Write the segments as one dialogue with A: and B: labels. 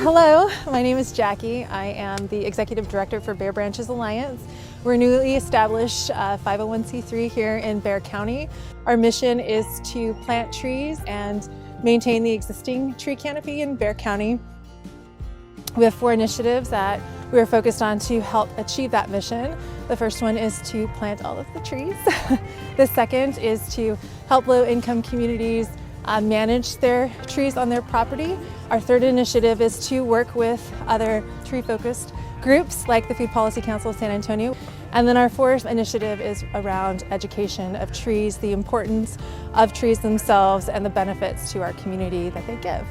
A: Hello, my name is Jackie. I am the Executive Director for Bexar Branches Alliance. We're a newly established 501c3 here in Bexar County. Our mission is to plant trees and maintain the existing tree canopy in Bexar County. We have 4 initiatives that we are focused on to help achieve that mission. The first one is to plant all of the trees. The second is to help low-income communities manage their trees on their property. Our third initiative is to work with other tree-focused groups like the Food Policy Council of San Antonio. And then our fourth initiative is around education of trees, the importance of trees themselves and the benefits to our community that they give.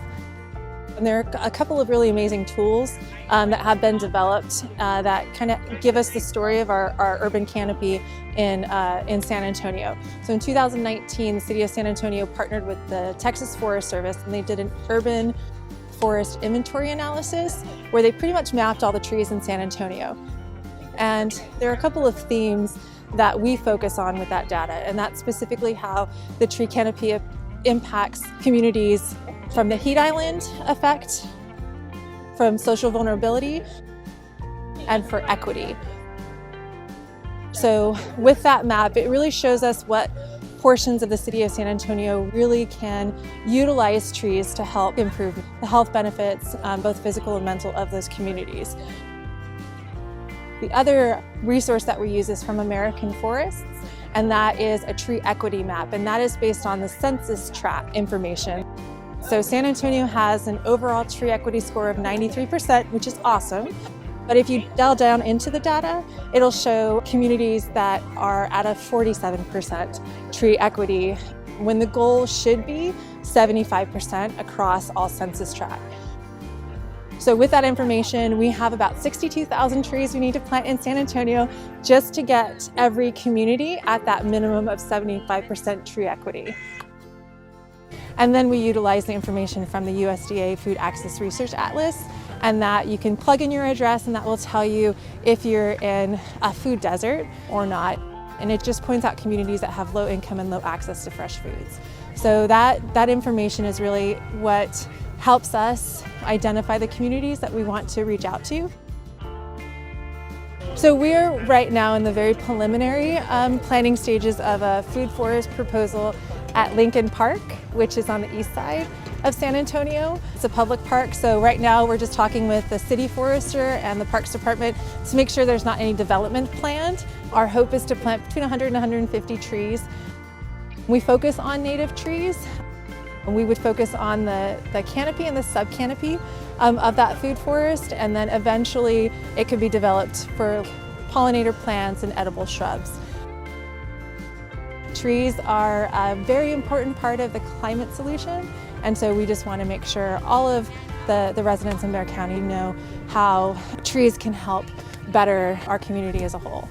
A: And there are a couple of really amazing tools that have been developed that kind of give us the story of our urban canopy in San Antonio. So in 2019, the City of San Antonio partnered with the Texas Forest Service, and they did an urban forest inventory analysis where they pretty much mapped all the trees in San Antonio. And there are a couple of themes that we focus on with that data, and that's specifically how the tree canopy impacts communities from the heat island effect, from social vulnerability, and for equity. So with that map, it really shows us what portions of the City of San Antonio really can utilize trees to help improve the health benefits, both physical and mental, of those communities. The other resource that we use is from American Forests, and that is a tree equity map, and that is based on the census tract information. So San Antonio has an overall tree equity score of 93%, which is awesome. But if you delve down into the data, it'll show communities that are at a 47% tree equity, when the goal should be 75% across all census tracts. So with that information, we have about 62,000 trees we need to plant in San Antonio just to get every community at that minimum of 75% tree equity. And then we utilize the information from the USDA Food Access Research Atlas, and that you can plug in your address and that will tell you if you're in a food desert or not. And it just points out communities that have low income and low access to fresh foods. So that information is really what helps us identify the communities that we want to reach out to. So we're right now in the very preliminary planning stages of a food forest proposal at Lincoln Park, which is on the east side of San Antonio. It's a public park, so right now we're just talking with the city forester and the Parks Department to make sure there's not any development planned. Our hope is to plant between 100 and 150 trees. We focus on native trees. We would focus on the canopy and the sub-canopy of that food forest, and then eventually it could be developed for pollinator plants and edible shrubs. Trees are a very important part of the climate solution, and so we just want to make sure all of the residents in Bexar County know how trees can help better our community as a whole.